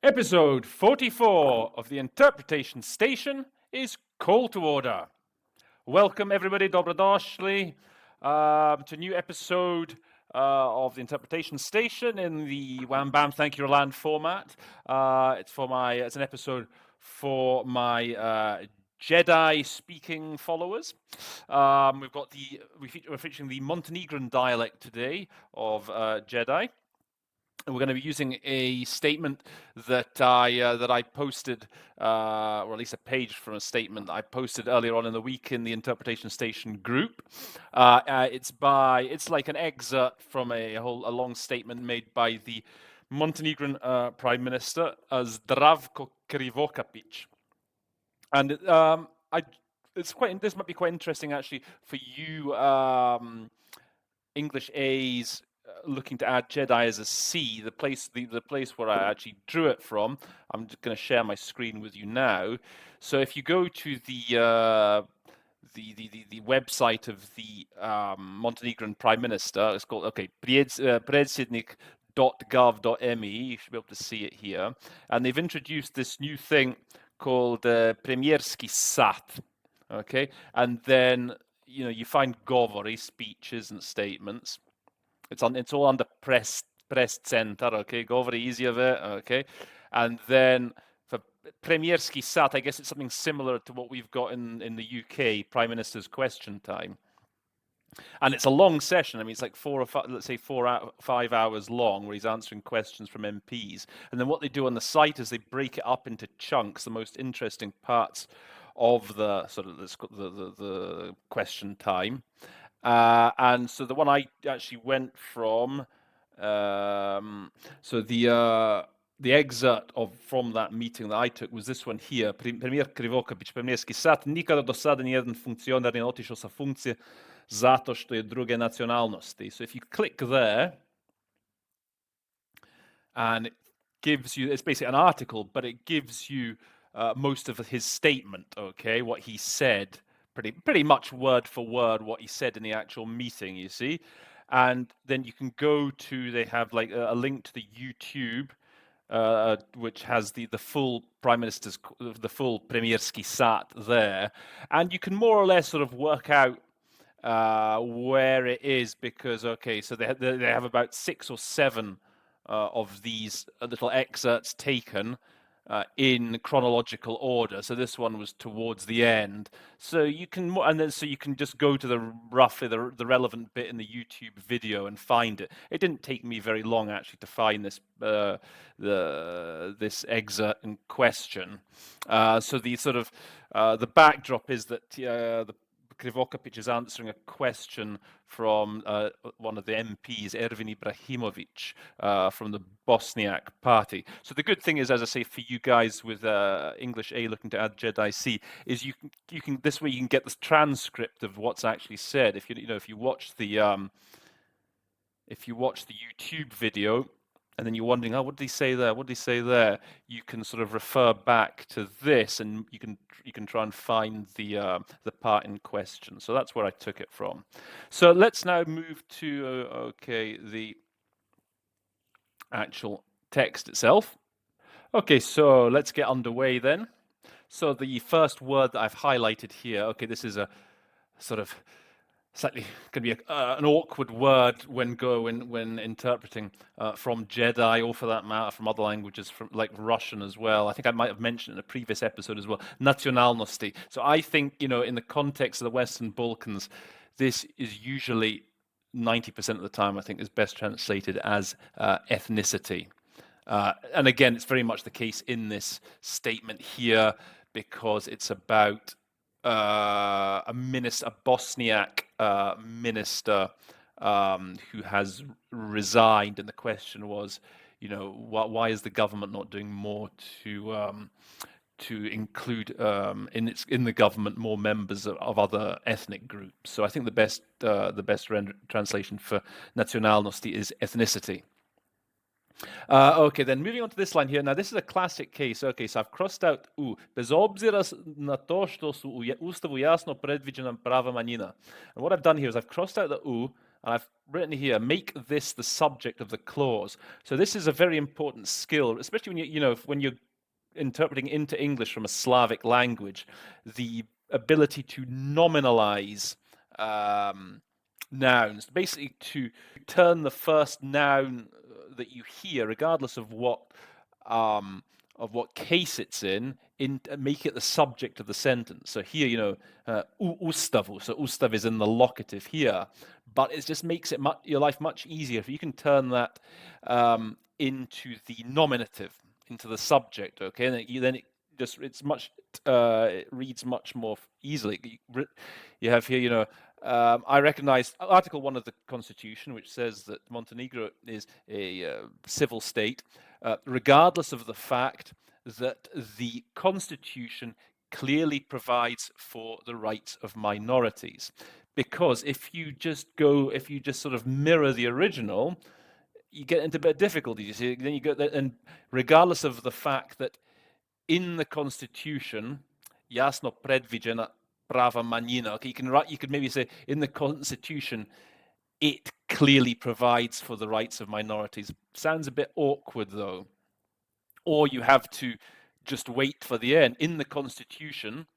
Episode 44 of the Interpretation Station is Call to Order. Welcome everybody, dobrodošli, to a new episode of the Interpretation Station in the Wham Bam Thank You Roland format. It's an episode for my Jedi speaking followers. We're featuring the Montenegrin dialect today of Jedi. And we're going to be using a statement that I posted, or at least a page from a statement that I posted earlier on in the week in the Interpretation Station group. It's like an excerpt from a long statement made by the Montenegrin Prime Minister Zdravko Krivokapic, and this might be quite interesting actually for you English A's. Looking to add Jedi as a C, the place where I actually drew it from. I'm just going to share my screen with you now. So if you go to the website of the Montenegrin Prime Minister, it's called predsjednik.gov.me. You should be able to see it here, and they've introduced this new thing called Premijerski sat. Okay, and then you find govori, speeches and statements. It's all under press center, okay? Go over the easy of it, okay? And then for Premijerski sat, I guess it's something similar to what we've got in the UK, Prime Minister's Question Time. And it's a long session. I mean, it's like 4 or 5, let's say 5 hours long, where he's answering questions from MPs. And then what they do on the site is they break it up into chunks, the most interesting parts of the sort of the question time. And so the one I actually went from, so the excerpt from that meeting that I took was this one here. Premijer Krivokapic, Premijerski sat, nikada do sada nijedan funkcionar nije otišao sa funkcije zato što je druge nacionalnosti. So if you click there, and it gives you, it's basically an article, but it gives you most of his statement, okay, what he said. Pretty much word for word what he said in the actual meeting, you see. And then you can go to, they have like a link to the YouTube, which has the full Prime Minister's, the full Premijerski sat there. And you can more or less sort of work out where it is, because, okay, so they have about 6 or 7 of these little excerpts taken in chronological order. So this one was towards the end. So you can just go to the relevant bit in the YouTube video and find it. It didn't take me very long actually to find this this excerpt in question. So the sort of the backdrop is that the Krivokapic is answering a question from one of the MPs, Ervin Ibrahimovic, from the Bosniak party. So the good thing is, as I say, for you guys with English A looking to add Jedi C, is you can this way you can get this transcript of what's actually said. If if you watch the YouTube video, and then you're wondering, oh, what did he say there? What did he say there? You can sort of refer back to this, and you can try and find the part in question. So that's where I took it from. So let's now move to the actual text itself. Okay, so let's get underway then. So the first word that I've highlighted here. Okay, this is a sort of slightly going to be an awkward word when interpreting from Jedi, or for that matter from other languages, from like Russian as well. I think I might have mentioned in a previous episode as well, nationalnosti. So I think, in the context of the Western Balkans, this is usually 90% of the time, I think, is best translated as ethnicity. And again, it's very much the case in this statement here, because it's about a Bosniak minister who has resigned, and the question was, why is the government not doing more to include in the government more members of other ethnic groups? So I think the best translation for nationalnosti is ethnicity. Okay, then moving on to this line here. Now, this is a classic case. Okay, so I've crossed out U. Bez obzira na to što su u Ustavu jasno predviđena prava manjina. And what I've done here is I've crossed out the U, And I've written here, make this the subject of the clause. So this is a very important skill, especially when when you're interpreting into English from a Slavic language, the ability to nominalize nouns, basically to turn the first noun that you hear, regardless of what case it's in make it the subject of the sentence. So here, ustavu. So ustav is in the locative here, but it just makes it your life much easier if you can turn that into the nominative, into the subject. Okay, and then it reads much more easily. You have here, I recognize Article 1 of the Constitution, which says that Montenegro is a civil state, regardless of the fact that the Constitution clearly provides for the rights of minorities. Because if you just sort of mirror the original, you get into a bit of difficulty. You see, then you go, and regardless of the fact that in the Constitution, jasno predviđena prava manjina. Okay, you could maybe say in the Constitution, it clearly provides for the rights of minorities. Sounds a bit awkward though. Or you have to just wait for the end. In the Constitution,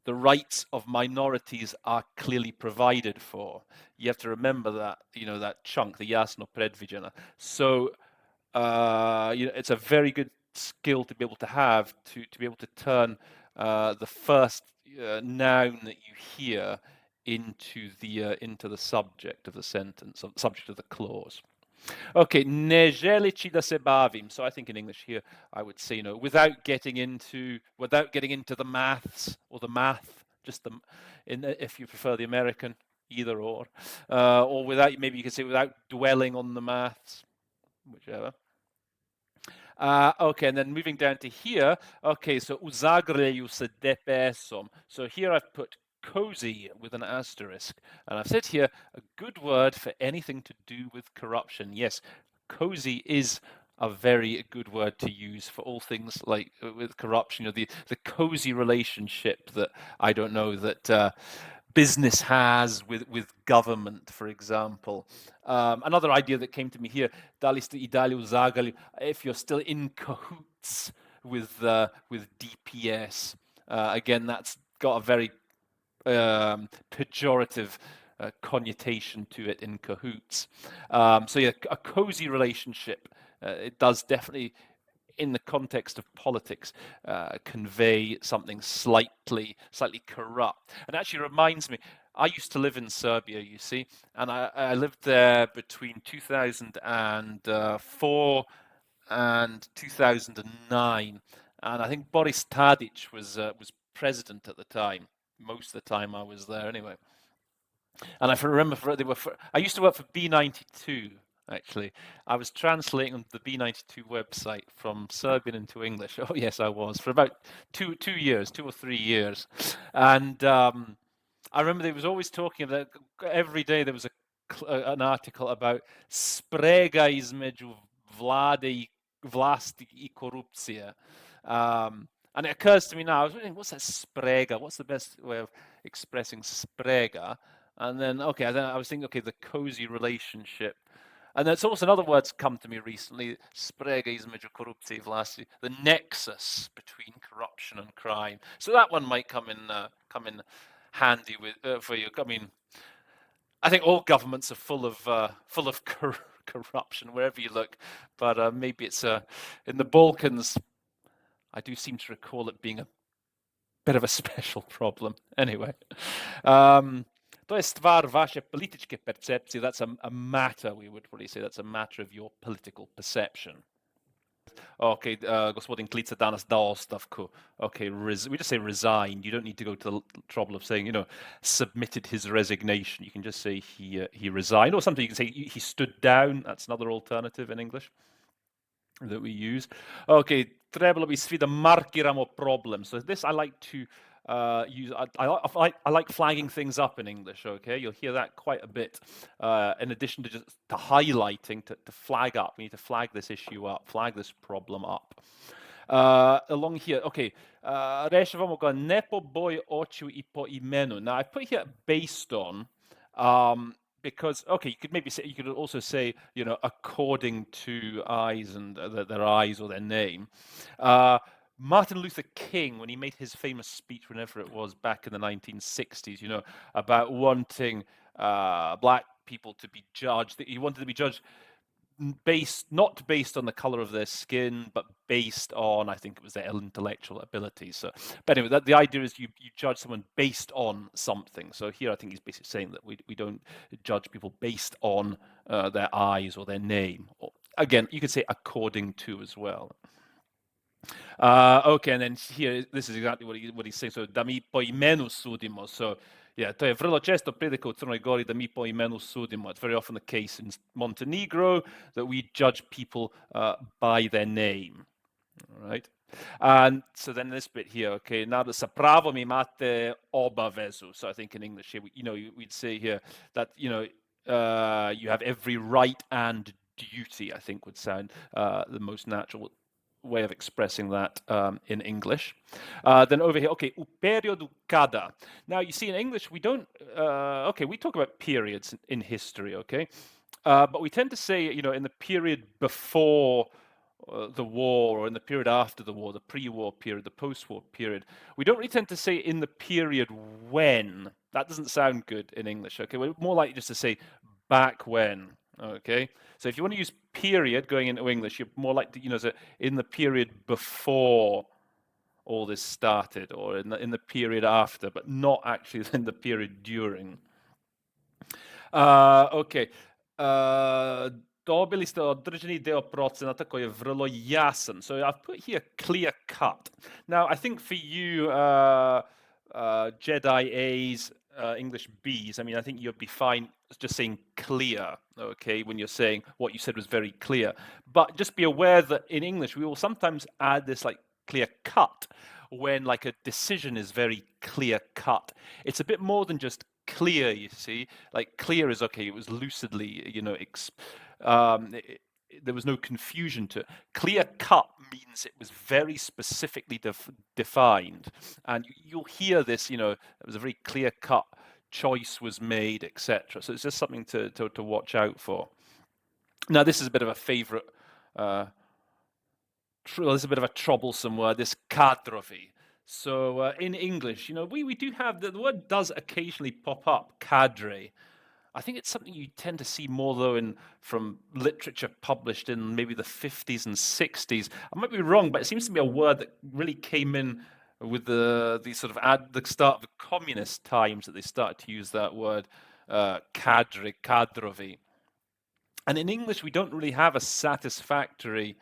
the rights of minorities are clearly provided for. You have to remember that, that chunk, the jasno predviđena. So, it's a very good skill to be able to have to be able to turn the first noun that you hear into the subject of the sentence, or the subject of the clause. Okay, ne želeći da se bavim. So I think in English here I would say, without getting into the maths or the math, just if you prefer the American, either or without, maybe you could say without dwelling on the maths, whichever. Okay, and then moving down to here. Okay, so u zagrljeju se DPS-om. So here I've put cozy with an asterisk. And I've said here, a good word for anything to do with corruption. Yes, cozy is a very good word to use for all things like with corruption, the cozy relationship that, I don't know, that business has with government, for example. Another idea that came to me here, if you're still in cahoots with DPS. Again, that's got a very pejorative connotation to it, in cahoots. So yeah, a cozy relationship. It does definitely, in the context of politics, convey something slightly corrupt. And actually reminds me, I used to live in Serbia, you see, and I lived there between 2004 and 2009, and I think Boris Tadic was president at the time. Most of the time I was there, anyway. And I remember I used to work for B92. Actually, I was translating the B92 website from Serbian into English. Oh yes, I was, for about 2 or 3 years, and I remember they was always talking about, every day there was an article about sprega između vlasti I korupcije. And it occurs to me now, I was wondering, what's that sprega? What's the best way of expressing sprega? And then, I was thinking, the cozy relationship. And there's also another word's come to me recently, sprega između korupcije I vlasti, the nexus between corruption and crime. So that one might come in handy for you. I mean, I think all governments are full of corruption wherever you look, but maybe it's in the Balkans. I do seem to recall it being a bit of a special problem. Anyway, to je stvar vaše političke percepcije. That's a matter, we would probably say. That's a matter of your political perception. Okay, gospodin Klica danas dao ostavku. Okay, we just say resigned. You don't need to go to the trouble of saying, submitted his resignation. You can just say he resigned, or something you can say he stood down. That's another alternative in English that we use. Okay, trebalo bi svi da markiramo problem. So this I like to use. I like flagging things up in English. Okay, you'll hear that quite a bit. In addition to just highlighting, to flag up. We need to flag this issue up, flag this problem up. Along here, okay. Rešavamo ga ne po boji očiju I po imenu. Now I put here based on. because okay, you could maybe say you could also say according to eyes and their eyes or their name. Martin Luther King, when he made his famous speech, whenever it was back in the 1960s, about wanting black people to be judged, he wanted to be judged not based on the color of their skin, but based on, I think it was their intellectual abilities. So, but anyway, the idea is you judge someone based on something. So here I think he's basically saying that we don't judge people based on their eyes or their name. Or, again, you could say according to as well. Okay, and then here, this is exactly what he's saying. So, da mi po imenu sudimo. So, yeah, to je vrlo često prilika u Crnoj Gori da mi po imenu sudimo. It's very often the case in Montenegro that we judge people by their name, right? And so then this bit here, okay, now da sa pravom imate obavezu. So I think in English here, we'd say here that, you have every right and duty, I think would sound the most natural way of expressing that in English. Then over here, okay, o periodo cada. Now you see in English we don't, okay, we talk about periods in history, okay, but we tend to say, in the period before the war or in the period after the war, the pre-war period, the post-war period. We don't really tend to say in the period when. That doesn't sound good in English, okay? We're more likely just to say back when. Okay, so if you want to use period going into English, you're more likely, in the period before all this started, or in the period after, but not actually in the period during. Okay. Dobili ste određeni deo procenata koji je vrlo jasan. So I've put here clear cut. Now, I think for you, Jedi A's, English B's, I mean, I think you'd be fine just saying clear, okay, when you're saying what you said was very clear. But just be aware that in English, we will sometimes add this like clear cut when like a decision is very clear cut. It's a bit more than just clear, you see. Like clear is okay, it was lucidly, there was no confusion to it. Clear cut means it was very specifically defined, and you'll hear this, it was a very clear cut choice was made, etc. So it's just something to watch out for. Now this is a bit of a favorite, this is a bit of a troublesome word, this cadrovi. So in English, we do have, the word does occasionally pop up, cadre. I think it's something you tend to see more, though, from literature published in maybe the 50s and 60s. I might be wrong, but it seems to be a word that really came in with the sort of at the start of the communist times that they started to use that word, cadre, cadrovi. And in English, we don't really have a satisfactory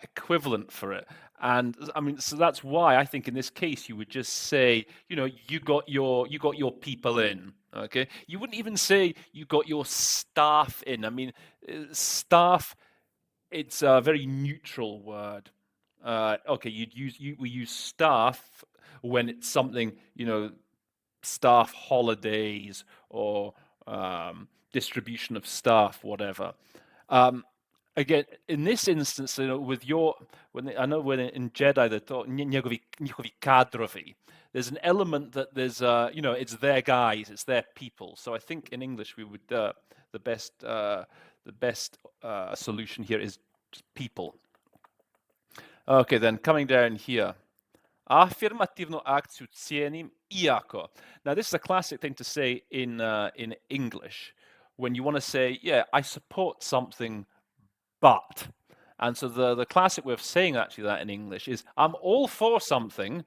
equivalent for it. And I mean, so that's why I think in this case you would just say, you got your people in. Okay, you wouldn't even say you got your staff in. I mean, staff, it's a very neutral word. Okay, we use staff when it's something, staff holidays or distribution of staff, whatever. Again, in this instance, with when in Jedi they thought njegovi kadrovi, there's an element that there's it's their guys, it's their people. So I think in English we would the best solution here is just people. Okay, then coming down here. Afirmativnu akciju cijenim iako. Now this is a classic thing to say in English when you want to say, yeah, I support something, but. And so the classic way of saying actually that in English is I'm all for something,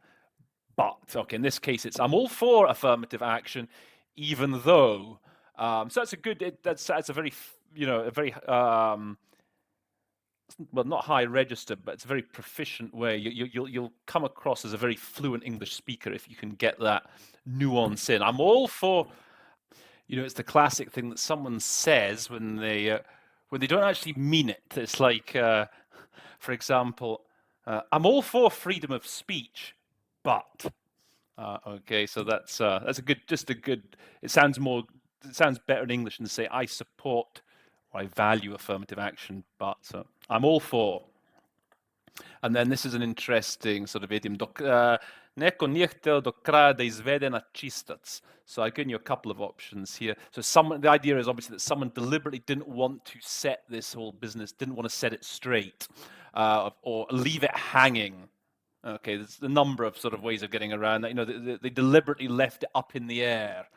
but. Okay, in this case it's I'm all for affirmative action, even though. So that's a good. That's a very a very well, not high register, but it's a very proficient way. You'll come across as a very fluent English speaker if you can get that nuance in. I'm all for. It's the classic thing that someone says when they don't actually mean it. It's like, for example, I'm all for freedom of speech, but. Okay, so that's a good. It sounds better in English than to say I support or I value affirmative action, but I'm all for. And then this is an interesting sort of idiom. Neko nije hteo do kraja da izvede na čistac. So I've given you a couple of options here. So the idea is obviously that someone deliberately didn't want to set this whole business, didn't want to set it straight, or leave it hanging. Okay, there's a number of sort of ways of getting around that. You know, they deliberately left it up in the air.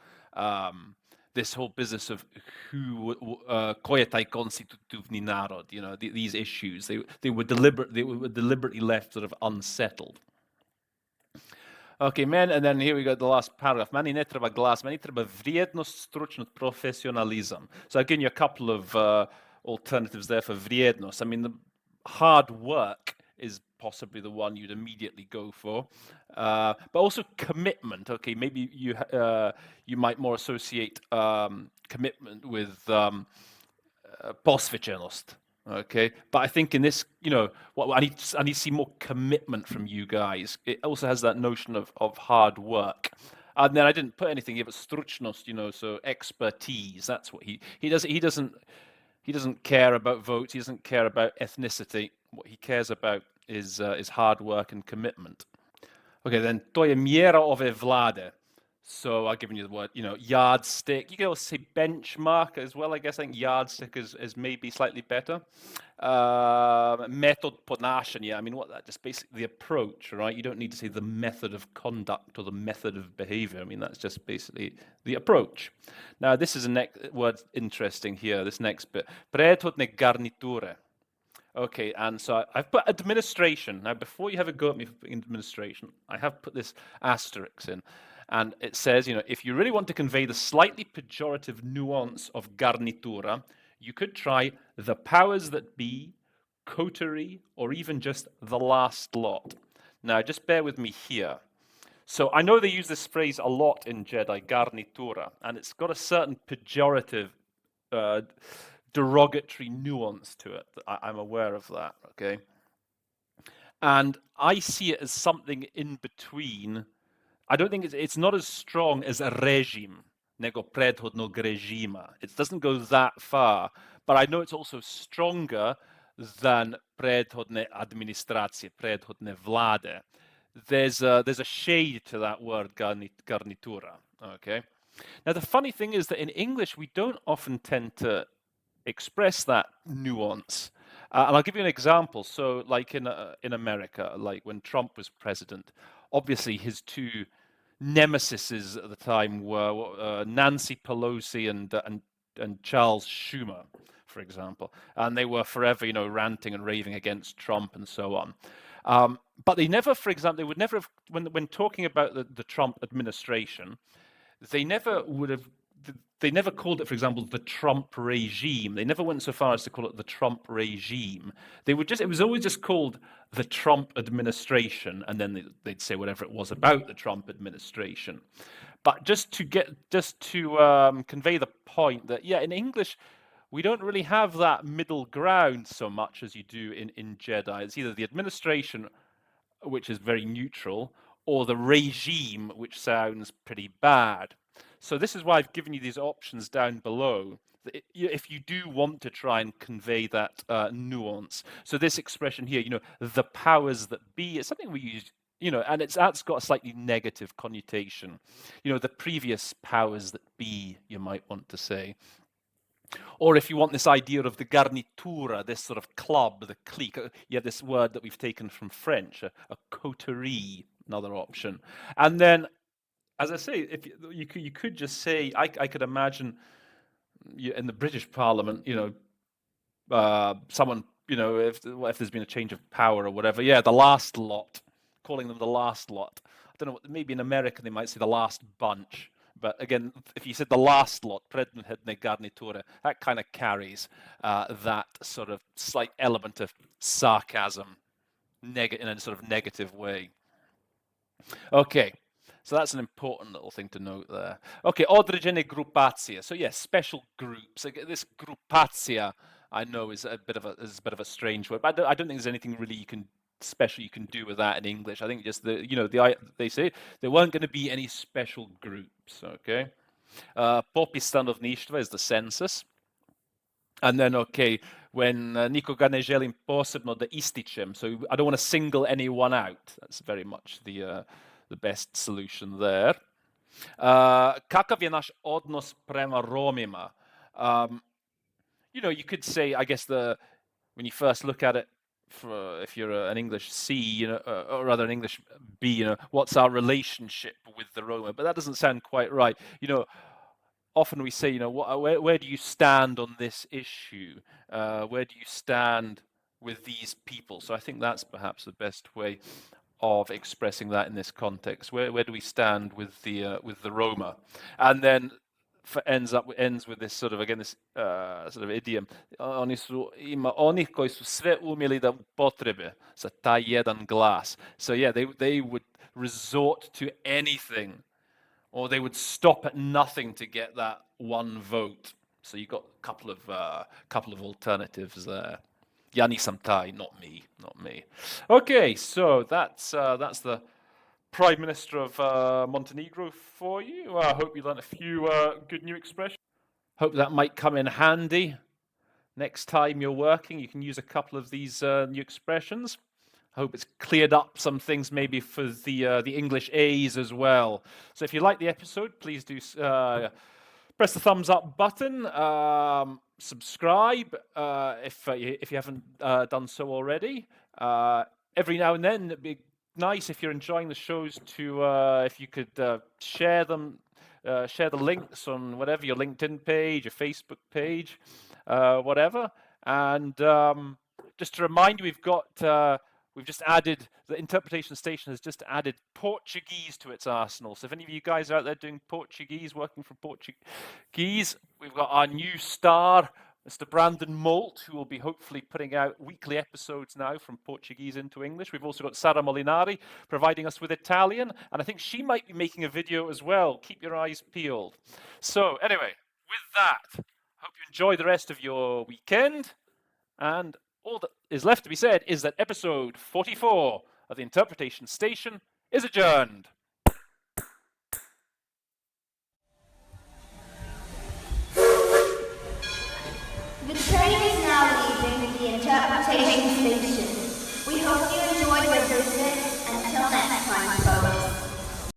This whole business of ko je taj konstitutivni narod, you know, these issues, they were deliberately left sort of unsettled. Okay, and then here we got the last paragraph. Meni ne treba glas, meni treba vrijednost, stručnost, professionalism. So I've given you a couple of alternatives there for vrijednost. I mean, the hard work is possibly the one you'd immediately go for, but also commitment. Okay, maybe you might more associate commitment with posvećenost. Okay, but I think in this, you know, I need to see more commitment from you guys. It also has that notion of hard work. And then I didn't put anything here, but stručnost, you know, so expertise. That's what he doesn't care about votes. He doesn't care about ethnicity. What he cares about is hard work and commitment. Okay, then to je mjera ove vlade. So I've given you the word, you know, yardstick. You can also say benchmark as well, I guess. I think yardstick is maybe slightly better. Method ponašanja. I mean, what that just basically the approach, right? You don't need to say the method of conduct or the method of behavior. I mean, that's just basically the approach. Now, this is a next word interesting here, this next bit. Prethodne garniture. Okay, and so I've put administration. Now, before you have a go at me for putting administration, I have put this asterisk in. And it says, you know, if you really want to convey the slightly pejorative nuance of garnitura, you could try the powers that be, coterie, or even just the last lot. Now, just bear with me here. So I know they use this phrase a lot in Jedi, garnitura, and it's got a certain pejorative, derogatory nuance to it. I'm aware of that, okay? And I see it as something in between. I don't think it's not as strong as a regime, nego prethodnog režima. It doesn't go that far, but I know it's also stronger than prethodne administracije, prethodne vlade. There's a shade to that word garnitura, okay? Now, the funny thing is that in English, we don't often tend to express that nuance. And I'll give you an example. So, like in America, like when Trump was president, obviously his two nemesis at the time were Nancy Pelosi and Charles Schumer, for example, and they were forever, you know, ranting and raving against Trump and so on. But they never, for example, they would never have, when talking about the Trump administration, they never would have. They never called it, for example, the Trump regime. They never went so far as to call it the Trump regime. It was always just called the Trump administration, and then they'd say whatever it was about the Trump administration. But just to convey the point that, yeah, in English, we don't really have that middle ground so much as you do in Jedi. It's either the administration, which is very neutral, or the regime, which sounds pretty bad. So this is why I've given you these options down below, if you do want to try and convey that nuance. So this expression here, you know, the powers that be, is something we use, you know, and that's got a slightly negative connotation. You know, the previous powers that be, you might want to say. Or if you want this idea of the garnitura, this sort of club, the clique, you have this word that we've taken from French, a coterie, another option. And then, as I say, if you could just say, I could imagine in the British Parliament, you know, someone, you know, if there's been a change of power or whatever, yeah, the last lot, calling them the last lot. I don't know, maybe in America they might say the last bunch. But again, if you said the last lot, predhodne garniture, that kind of carries that sort of slight element of sarcasm in a sort of negative way. Okay. So that's an important little thing to note there. Okay, određene grupacije. So yes, special groups. This grupacija, I know, is a bit of a strange word, but I don't think there's anything really special you can do with that in English. I think just they say there weren't going to be any special groups. Okay, popis stanovništva is the census, and then when nikoga ne želim posebno da ističem, so I don't want to single anyone out. That's very much the the best solution there. Kakav je naš odnos prema Romima? You could say, I guess, when you first look at it, if you're an English C, or rather an English B, what's our relationship with the Roma? But that doesn't sound quite right. Often we say, where do you stand on this issue? Where do you stand with these people? So I think that's perhaps the best way of expressing that in this context. Where do we stand with the Roma? And then ends with this sort of, again, this sort of idiom. Oni koji su sve umjeli da upotrebe za taj jedan glas. So yeah, they would resort to anything, or they would stop at nothing to get that one vote. So you got a couple of alternatives there. Ja nisam taj, not me. Okay, so that's the Prime Minister of Montenegro for you. I hope you learned a few good new expressions. Hope that might come in handy next time you're working. You can use a couple of these new expressions. I hope it's cleared up some things maybe for the English A's as well. So if you like the episode, please do press the thumbs up button. Subscribe if you haven't done so already. Every now and then, it'd be nice if you're enjoying the shows to if you could share them, share the links on whatever, your LinkedIn page, your Facebook page, whatever. And just to remind you, we've just added, the interpretation station has just added Portuguese to its arsenal. So if any of you guys are out there doing Portuguese, working for Portuguese, we've got our new star, Mr. Brandon Molt, who will be hopefully putting out weekly episodes now from Portuguese into English. We've also got Sara Molinari providing us with Italian, and I think she might be making a video as well. Keep your eyes peeled. So anyway, with that, hope you enjoy the rest of your weekend, and all that is left to be said is that episode 44 of the Interpretation Station is adjourned.